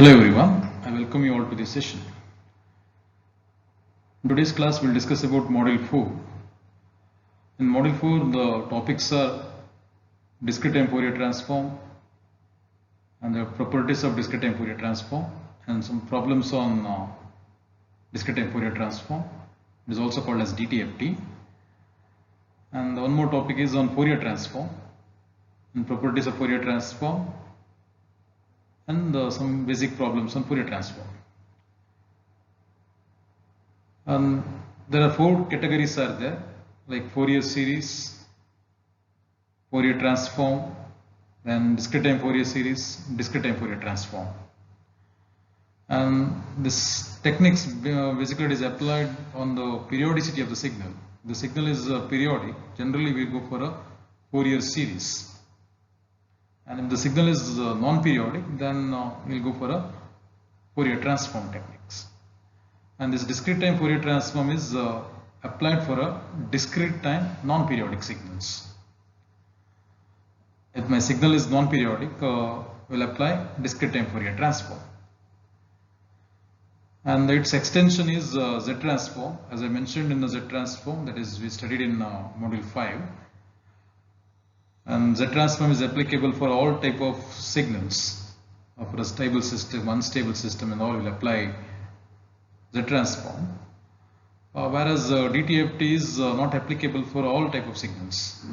Hello everyone, I welcome you all to this session. In today's class we'll discuss about Module 4. In Module 4 the topics are discrete time Fourier transform and the properties of discrete time Fourier transform and some problems on discrete time Fourier transform. It is also called as DTFT. And one more topic is on Fourier transform and properties of Fourier transform and some basic problems on Fourier transform. And there are four categories are there, like Fourier series, Fourier transform, then discrete time Fourier series, discrete time Fourier transform. And this techniques basically it is applied on the periodicity of the signal. The signal is periodic. Generally we go for a Fourier series. And if the signal is non-periodic, then we'll go for a Fourier transform techniques. And this discrete time Fourier transform is applied for a discrete time non-periodic signals. If my signal is non-periodic, we'll apply discrete time Fourier transform. And its extension is Z transform, as I mentioned in the Z transform, that is we studied in Module 5. And Z transform is applicable for all type of signals. For a stable system, unstable system, and all will apply Z transform. Whereas DTFT is not applicable for all type of signals.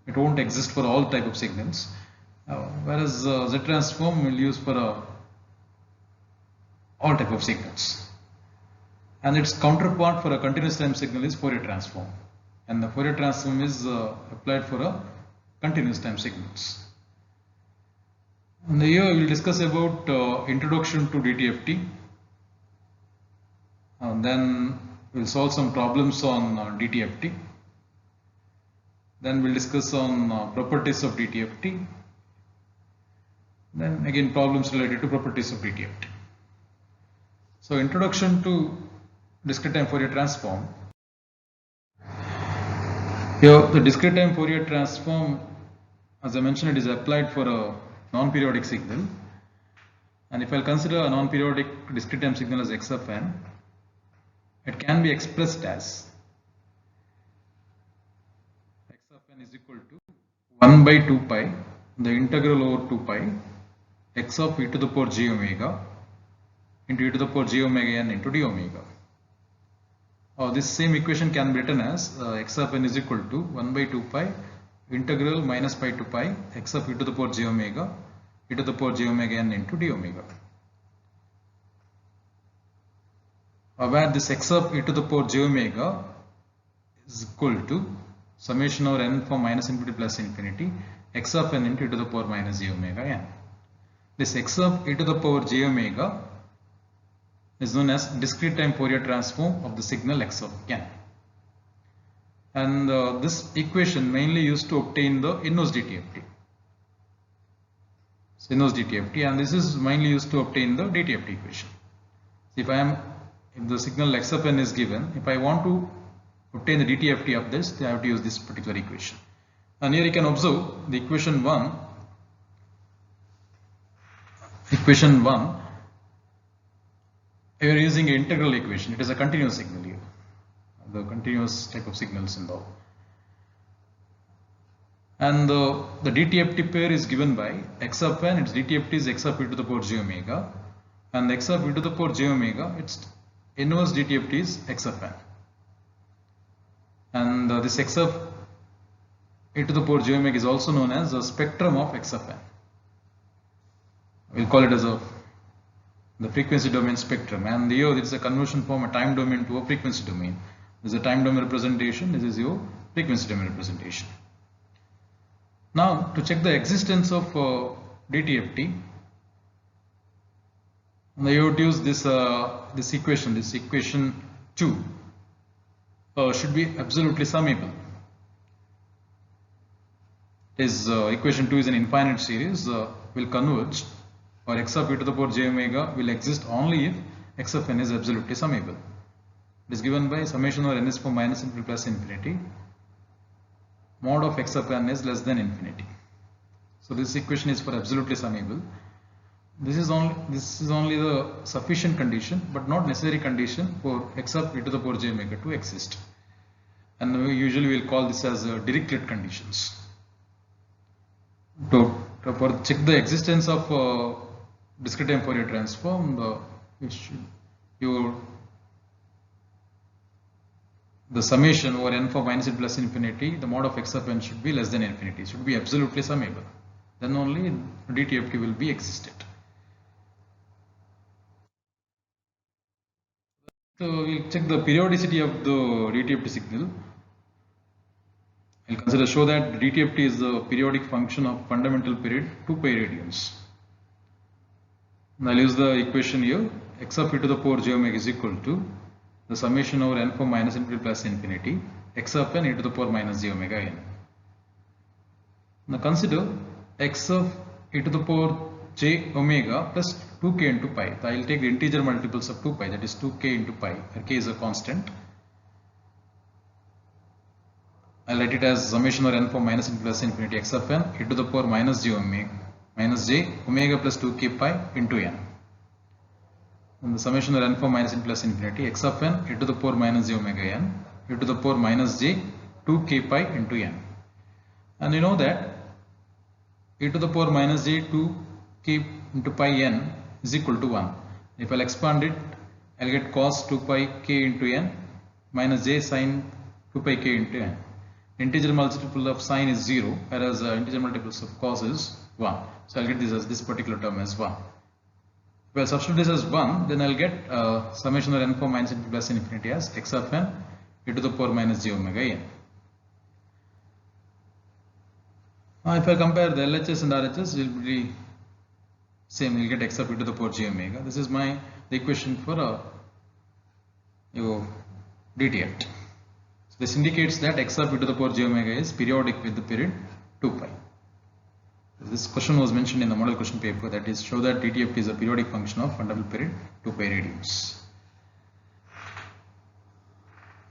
It won't exist for all type of signals. Whereas Z transform will use for all type of signals. And its counterpart for a continuous time signal is Fourier transform. And the Fourier transform is applied for a continuous time signals. And here we will discuss about introduction to DTFT. Then we will solve some problems on DTFT. Then we will discuss on properties of DTFT. Then again problems related to properties of DTFT. So introduction to discrete time Fourier transform. Here the discrete time Fourier transform, as I mentioned, it is applied for a non-periodic signal. And if I consider a non-periodic discrete time signal as x of n, it can be expressed as x of n is equal to 1 by 2 pi, the integral over 2 pi, x of e to the power j omega into e to the power j omega n into d omega. This same equation can be written as x of n is equal to 1 by 2 pi integral minus pi to pi x of e to the power j omega e to the power j omega n into d omega. Where this x of e to the power j omega is equal to summation over n from minus infinity plus infinity x of n into e to the power minus j omega n. This x of e to the power j omega is known as discrete time Fourier transform of the signal x of n. And this equation mainly used to obtain the inverse DTFT. So inverse DTFT, and this is mainly used to obtain the DTFT equation. If the signal x of n is given, if I want to obtain the DTFT of this, I have to use this particular equation. And here you can observe the equation 1. Equation 1. We are using an integral equation. It is a continuous signal here. The continuous type of signals involved. And the DTFT pair is given by x of n, its DTFT is x of e to the power j omega, and x of e to the power j omega, its inverse DTFT is x of n. And this x of e to the power j omega is also known as the spectrum of x of n. We'll call it as the frequency domain spectrum, and here it is a conversion from a time domain to a frequency domain. This is a time domain representation, this is your frequency domain representation. Now to check the existence of DTFT, you have to use this equation 2 should be absolutely summable. Equation 2 is an infinite series, will converge, or x of e to the power j omega will exist only if x of n is absolutely summable. It is given by summation over n is from minus infinity plus infinity. Mod of x of n is less than infinity. So this equation is for absolutely summable. This is only the sufficient condition, but not necessary condition for x of e to the power j omega to exist. And we usually will call this as Dirichlet conditions. To check the existence of discrete time Fourier transform, the summation over n for minus n plus infinity, the mod of x of n should be less than infinity, should be absolutely summable. Then only DTFT will be existed. So we'll check the periodicity of the DTFT signal. I'll show that DTFT is the periodic function of fundamental period 2 pi radians. And I'll use the equation here. X of e to the power j omega is equal to the summation over n for minus infinity plus infinity x of n e to the power minus j omega n. Now consider x of e to the power j omega plus 2k into pi. So I will take the integer multiples of 2 pi, that is 2k into pi, where k is a constant. I will write it as summation over n for minus infinity plus infinity x of n e to the power minus j omega plus 2k pi into n. And the summation over n for minus infinity plus infinity x of n e to the power minus j omega n e to the power minus j 2k pi into n. And you know that e to the power minus j 2k into pi n is equal to 1. If I'll expand it, I'll get cos 2 pi k into n minus j sin 2 pi k into n. Integer multiple of sine is 0, whereas integer multiples of cos is 1. So I'll get this as this particular term as 1. If I substitute this as 1, then I'll get summation of n for minus infinity plus infinity as x of n e to the power minus j omega n. Now if I compare the LHS and RHS, it will be same. We'll get x of e to the power j omega. This is the equation for your DTFT. So this indicates that x of e to the power j omega is periodic with the period 2 pi. This question was mentioned in the model question paper, that is, show that DTFT is a periodic function of fundamental period 2 pi radians.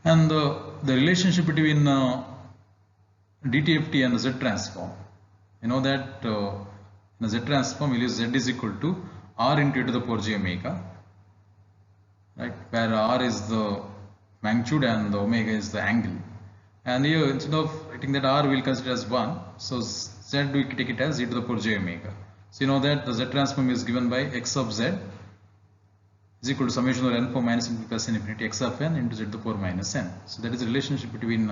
And the relationship between DTFT and the Z transform. You know that in the Z transform we'll use Z is equal to R into e to the power j omega, right, where R is the magnitude and the omega is the angle. And here, instead of writing that R, we'll consider as 1. So Z we take it as e to the power j omega. So you know that the Z transform is given by x of Z is equal to summation over n for minus infinity plus infinity x of n into z to the power minus n. So that is the relationship between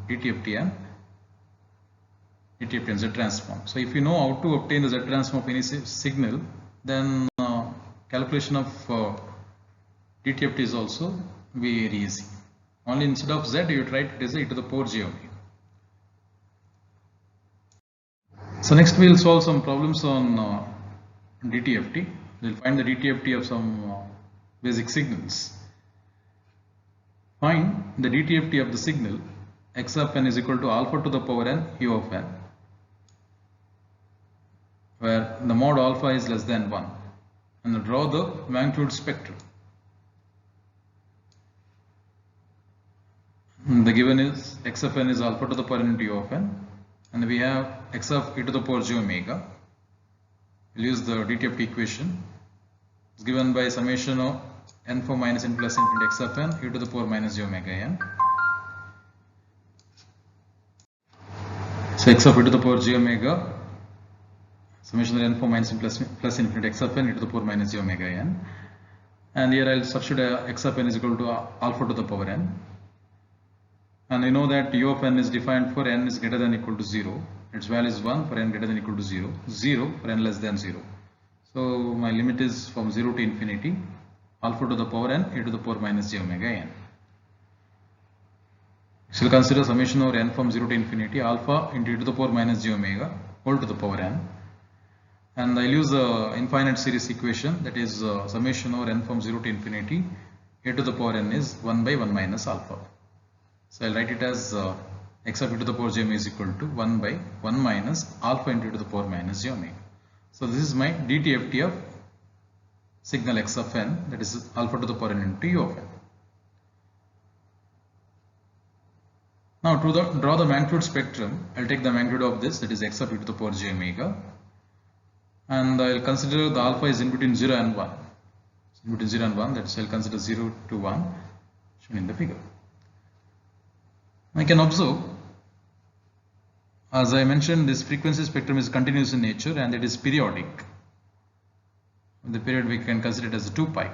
DTFT and Z transform. So if you know how to obtain the Z transform of any signal, then calculation of DTFT is also very easy. Only instead of Z you write it as e to the power j omega. So next we will solve some problems on DTFT. We will find the DTFT of some basic signals. Find the DTFT of the signal x of n is equal to alpha to the power n u of n, where the mod alpha is less than 1, and draw the magnitude spectrum. The given is x of n is alpha to the power n into u of n, and we have x of e to the power j omega. We'll use the DTFT equation. It's given by summation of n for minus n plus infinity x of n e to the power minus j omega n. So x of e to the power j omega, summation of n for minus n plus infinity x of n e to the power minus j omega n. And here I'll substitute x of n is equal to alpha to the power n. And you know that u of n is defined for n is greater than or equal to 0. Its value is 1 for n greater than or equal to 0, 0 for n less than 0. So my limit is from 0 to infinity, alpha to the power n e to the power minus j omega n. So we'll consider summation over n from 0 to infinity, alpha into e to the power minus j omega whole to the power n. And I'll use the infinite series equation, that is summation over n from 0 to infinity, e to the power n is 1 by 1 minus alpha. So I'll write it as x of e to the power j omega is equal to 1 by 1 minus alpha into e to the power minus j omega. So this is my DTFT of signal x of n, that is alpha to the power n into u of n. Now to draw the magnitude spectrum, I'll take the magnitude of this, that is x of e to the power j omega. and I'll consider the alpha is in between 0 and 1. In between 0 and 1, that's I'll consider 0 to 1 shown in the figure. I can observe, as I mentioned, this frequency spectrum is continuous in nature and it is periodic. The period we can consider it as 2 pi.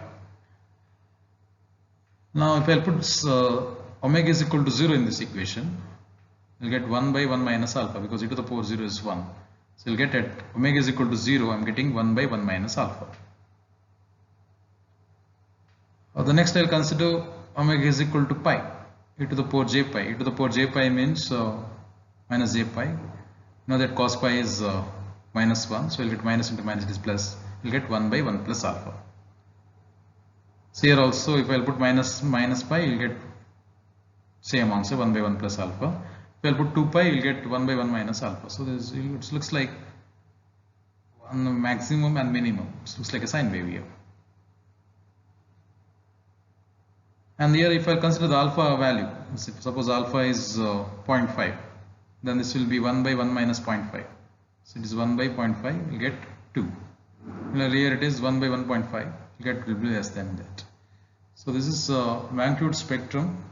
Now if I'll put omega is equal to 0 in this equation, you'll get 1 by 1 minus alpha, because e to the power 0 is 1. So you'll get at omega is equal to 0, I'm getting 1 by 1 minus alpha. The next I'll consider omega is equal to pi, e to the power j pi. E to the power j pi means minus j pi. Now that cos pi is minus 1, so you'll get minus into minus is plus. You'll get 1 by 1 plus alpha. So here also, if I'll put minus pi, you'll get same answer, 1 by 1 plus alpha. If I'll put 2 pi, you'll get 1 by 1 minus alpha. So this, it looks like one maximum and minimum. It looks like a sine wave here. And here if I consider the alpha value, suppose alpha is 0.5, then this will be 1 by 1 minus 0.5. So it is 1 by 0.5, you get 2. Here it is 1 by 1.5, you get will be less than that. So this is magnitude spectrum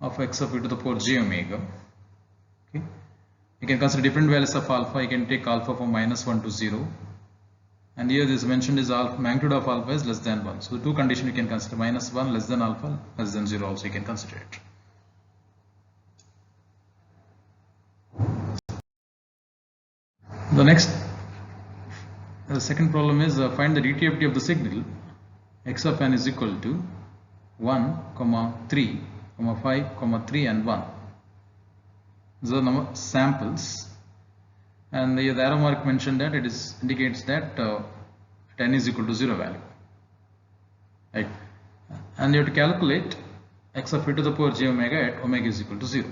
of x of e to the power j omega. Okay. You can consider different values of alpha. You can take alpha from minus 1 to 0. And here this mentioned is alpha, magnitude of alpha is less than 1. So the two conditions you can consider, minus 1 less than alpha, less than 0 also you can consider it. The second problem is find the DTFT of the signal x of n is equal to 1, 3, 5, 3 and 1. These are number samples, and the arrow mark mentioned that it is indicates that n is equal to 0 value, right? And you have to calculate x of e to the power j omega at omega is equal to 0.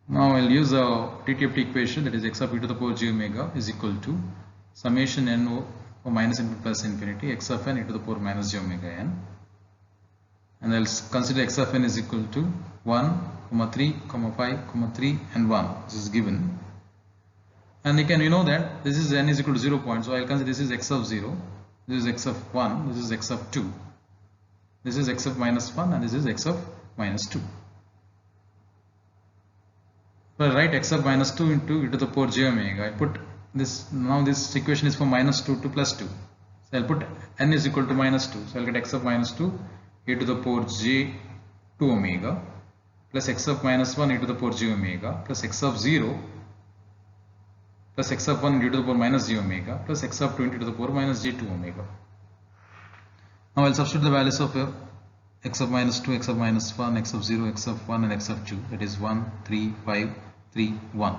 Now I'll use a DTFT equation, that is x of e to the power j omega is equal to summation n over minus infinity plus infinity x of n e to the power minus j omega n, and I'll consider x of n is equal to 1, 3, 5, 3 and 1. This is given, and you know that this is n is equal to 0 point, so I'll consider this is x of 0, this is x of 1, this is x of 2, this is x of minus 1, and this is x of minus 2. So I write x of minus 2 into e to the power j omega. I put this, now this equation is from minus 2 to plus 2. So I'll put n is equal to minus 2. So I'll get x of minus 2 e to the power j 2 omega plus x of minus 1 e to the power j omega plus x of 0 plus x of 1 e to the power minus j omega plus x of 2 e to the power minus j 2 omega. Now I'll substitute the values of x of minus 2, x of minus 1, x of 0, x of 1 and x of 2, that is 1, 3, 5, 3, 1.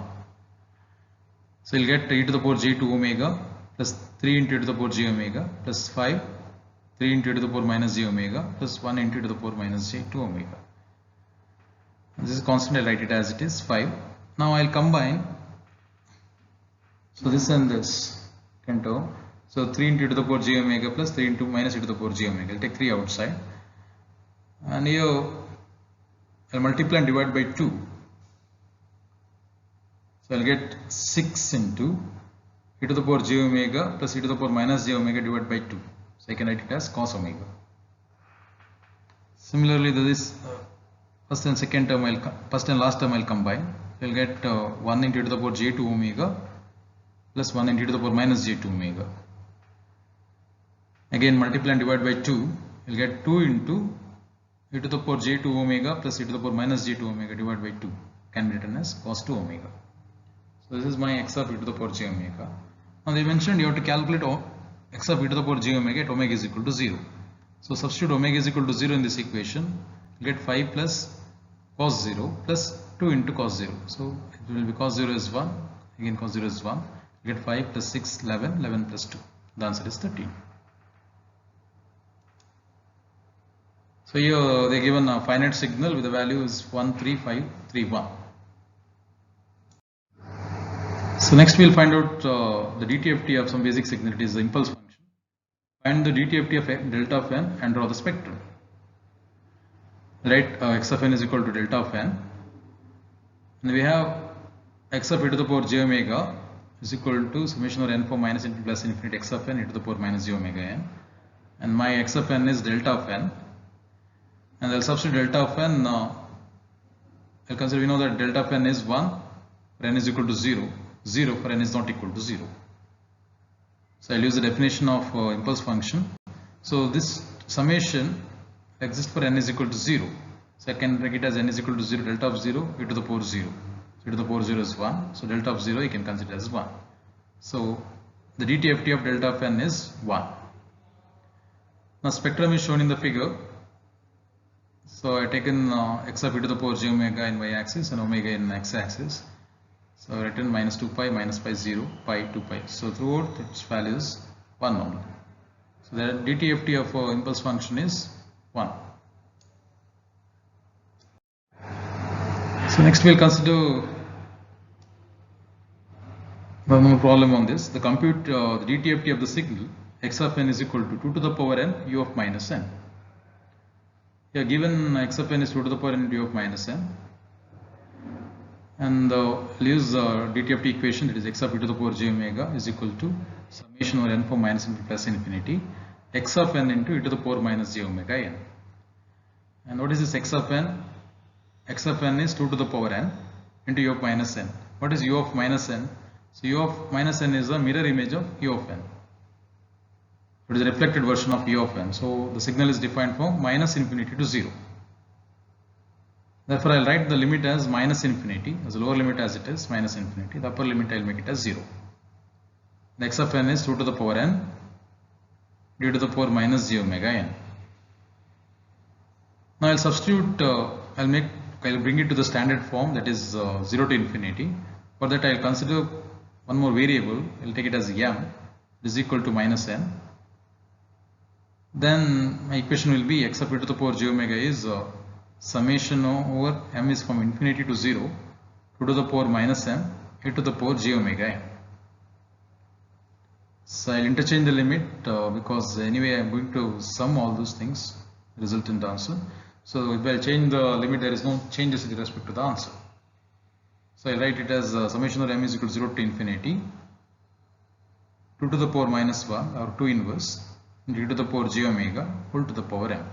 So you'll get e to the power j 2 omega plus 3 into e to the power j omega plus 5, 3 into e to the power minus j omega plus 1 into e to the power minus j 2 omega. This is constant, I'll write it as it is, 5. Now I'll combine, so this and this can do. So 3 into e to the power j omega plus 3 into minus e to the power j omega. I'll take 3 outside, and here I'll multiply and divide by 2. So I'll get 6 into e to the power j omega plus e to the power minus j omega divided by 2. So I can write it as cos omega. Similarly, this first and second term, first and last term I'll combine. You'll get 1 into e to the power j 2 omega plus 1 into e to the power minus j 2 omega. Again multiply and divide by 2. You'll get 2 into e to the power j 2 omega plus e to the power minus j 2 omega divided by 2, can be written as cos 2 omega. So this is my x of e to the power j omega. Now they mentioned you have to calculate x of e to the power j omega at omega is equal to 0. So substitute omega is equal to 0 in this equation. You get 5 plus cos 0 plus 2 into cos 0. So it will be cos 0 is 1, again cos 0 is 1. You get 5 plus 6, 11, 11 plus 2. The answer is 13. So here they given a finite signal with the value is 1, 3, 5, 3, 1. So next we will find out the DTFT of some basic signal. It is the impulse function. Find the DTFT of delta of n and draw the spectrum. Right, x of n is equal to delta of n. And we have x of e to the power j omega is equal to summation over n for minus infinity plus infinity x of n e to the power minus j omega n, and my x of n is delta of n, and I'll substitute delta of n. I'll consider, we know that delta of n is 1 for n is equal to 0, 0 for n is not equal to 0. So I'll use the definition of impulse function. So this summation exists for n is equal to 0. So I can break it as n is equal to 0, delta of 0, e to the power 0. So e to the power 0 is 1. So delta of 0 you can consider as 1. So the dTft of delta of n is 1. Now spectrum is shown in the figure. So I taken x of e to the power j omega in y-axis and omega in x-axis. So I written minus 2 pi, minus pi 0, pi 2 pi. So throughout its value is 1 only. So the dTft of impulse function is 1. So next we'll consider one more problem on this. The compute the dTft of the signal x of n is equal to 2 to the power n u of minus n. Here given x of n is 2 to the power n u of minus n, and we'll use dTft equation, that is x of e to the power j omega is equal to summation over n for minus infinity plus infinity x of n into e to the power minus j omega n. And what is this x of n? X of n is 2 to the power n into u of minus n. What is u of minus n? So u of minus n is a mirror image of u of n. It is a reflected version of u of n. So the signal is defined from minus infinity to 0. Therefore I'll write the limit as minus infinity, as the lower limit as it is minus infinity. The upper limit I'll make it as 0. The x of n is 2 to the power n due to the power minus j omega n. Now I'll substitute, I'll bring it to the standard form, that is 0 to infinity. For that I'll consider one more variable. I'll take it as m is equal to minus n. Then my equation will be x of e to the power j omega is summation over m is from infinity to 0, 2 to the power minus m, e to the power j omega n. So I'll interchange the limit because anyway I'm going to sum all those things, resultant answer. So if I change the limit, there is no changes with respect to the answer. So I write it as summation over m is equal to 0 to infinity 2 to the power minus 1 or 2 inverse e to the power j omega whole to the power m.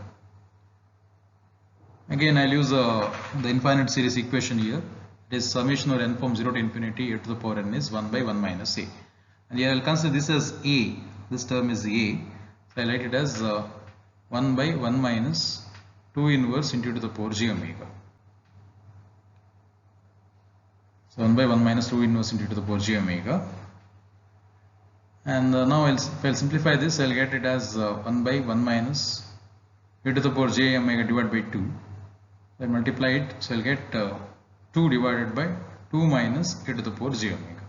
Again I'll use the infinite series equation here. It is summation over n from 0 to infinity e to the power n is 1 by 1 minus a. And here I'll consider this as a. This term is a. So I write it as 1 by 1 minus 2 inverse into to the power j omega. So 1 by 1 minus 2 inverse into to the power j omega. And now if I'll simplify this, I'll get it as 1 by 1 minus e to the power j omega divided by 2. I multiply it, so I'll get 2 divided by 2 minus e to the power j omega.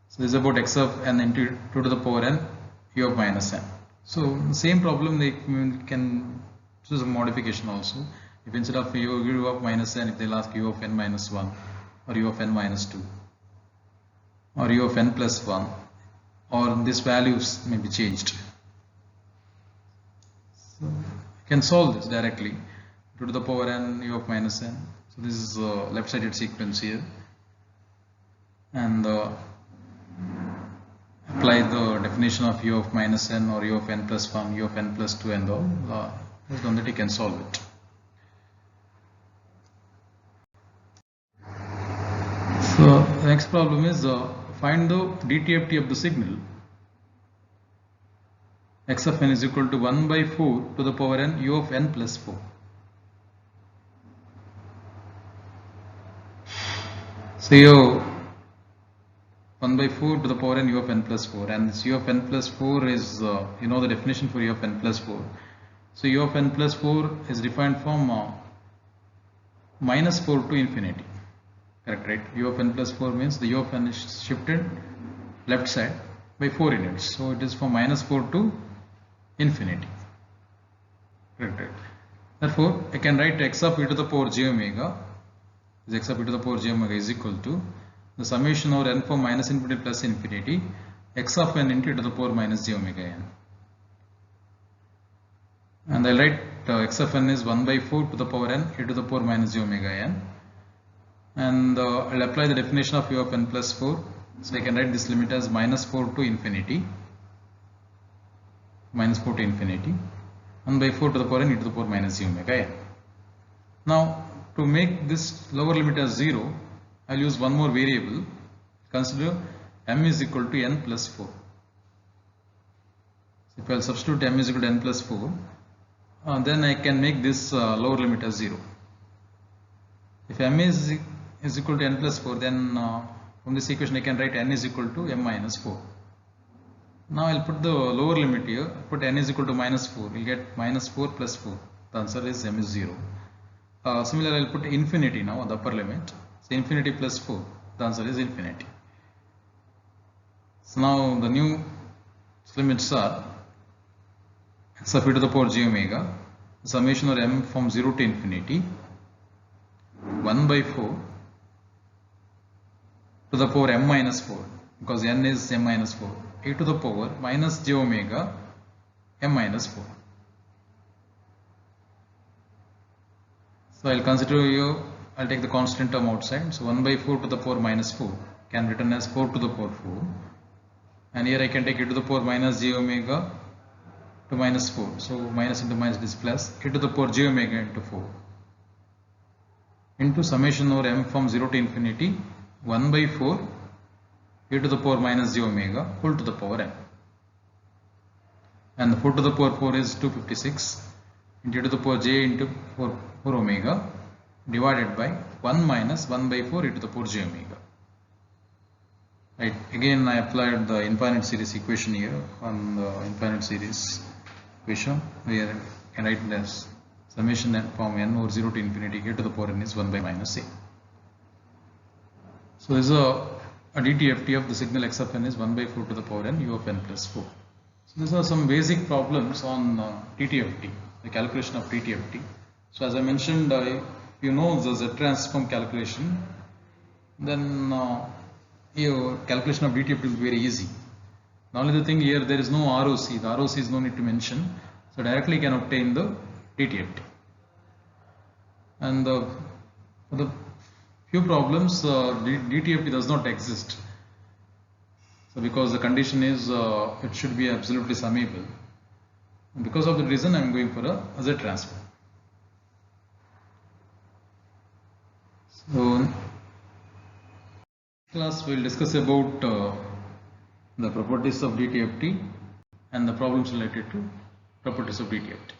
So this is about x of n into 2 to the power n u of minus n. So the same problem they can choose a modification also. If instead of u of minus n, if they'll ask u of n minus 1 or u of n minus 2 or u of n plus 1, or these values may be changed. So I can solve this directly. 2 to the power n u of minus n. So this is left sided sequence here, and apply the definition of u of minus n or u of n plus 1, u of n plus 2 and all. Based on that you can solve it. So the next problem is find the dTft of the signal x of n is equal to 1 by 4 to the power n u of n plus 4. So here 1 by 4 to the power n u of n plus 4, and this u of n plus 4 is you know the definition for u of n plus 4. So u of n plus 4 is defined from minus 4 to infinity. Correct, right? U of n plus 4 means the u of n is shifted left side by 4 units. So it is from minus 4 to infinity. Correct, right? Therefore I can write x of e to the power j omega is x of e to the power j omega is equal to the summation over n from minus infinity plus infinity x of n into e to the power minus j omega n. And I write x of n is 1 by 4 to the power n e to the power minus j omega n. and I'll apply the definition of u of n plus 4. So I can write this limit as minus 4 to infinity, minus 4 to infinity, 1 by 4 to the power n e to the power minus j omega n. Now to make this lower limit as 0, I'll use one more variable. Consider m is equal to n plus 4. So if I'll substitute m is equal to n plus 4, then I can make this lower limit as 0. If m is equal to n plus 4, then from this equation I can write n is equal to m minus 4. Now I'll put the lower limit here, put n is equal to minus 4, we'll get minus 4 plus 4, the answer is m is 0. Similarly, I'll put infinity now, the upper limit, so infinity plus 4, the answer is infinity. So now the new limits are x of e to the power j omega, summation of m from 0 to infinity, 1 by 4 to the power m minus 4, because n is m minus 4, e to the power minus j omega m minus 4. So I'll consider here, I'll take the constant term outside, so 1 by 4 to the power minus 4 can be written as 4 to the power 4, and here I can take e to the power minus j omega to minus 4, so minus into minus is plus, e to the power j omega into 4 into summation over m from 0 to infinity, 1 by 4 e to the power minus j omega whole to the power n, and the 4 to the power 4 is 256 into e to the power j into 4 omega divided by 1 minus 1 by 4 e to the power j omega. Right, again I applied the infinite series equation here on the infinite series equation, where I can write it as summation n from n over 0 to infinity e to the power n is 1 by minus a. So this is a DTFT of the signal x of n is 1 by 4 to the power n u of n plus 4. So these are some basic problems on DTFT, the calculation of DTFT. So as I mentioned, if you know the Z transform calculation, then your calculation of DTFT will be very easy. The only thing here, there is no ROC, the ROC is no need to mention, so directly you can obtain the DTFT. And for the few problems, DTFT does not exist. So because the condition is it should be absolutely summable. And because of the reason, I am going for a Z transform. So class we will discuss about the properties of DTFT and the problems related to properties of DTFT.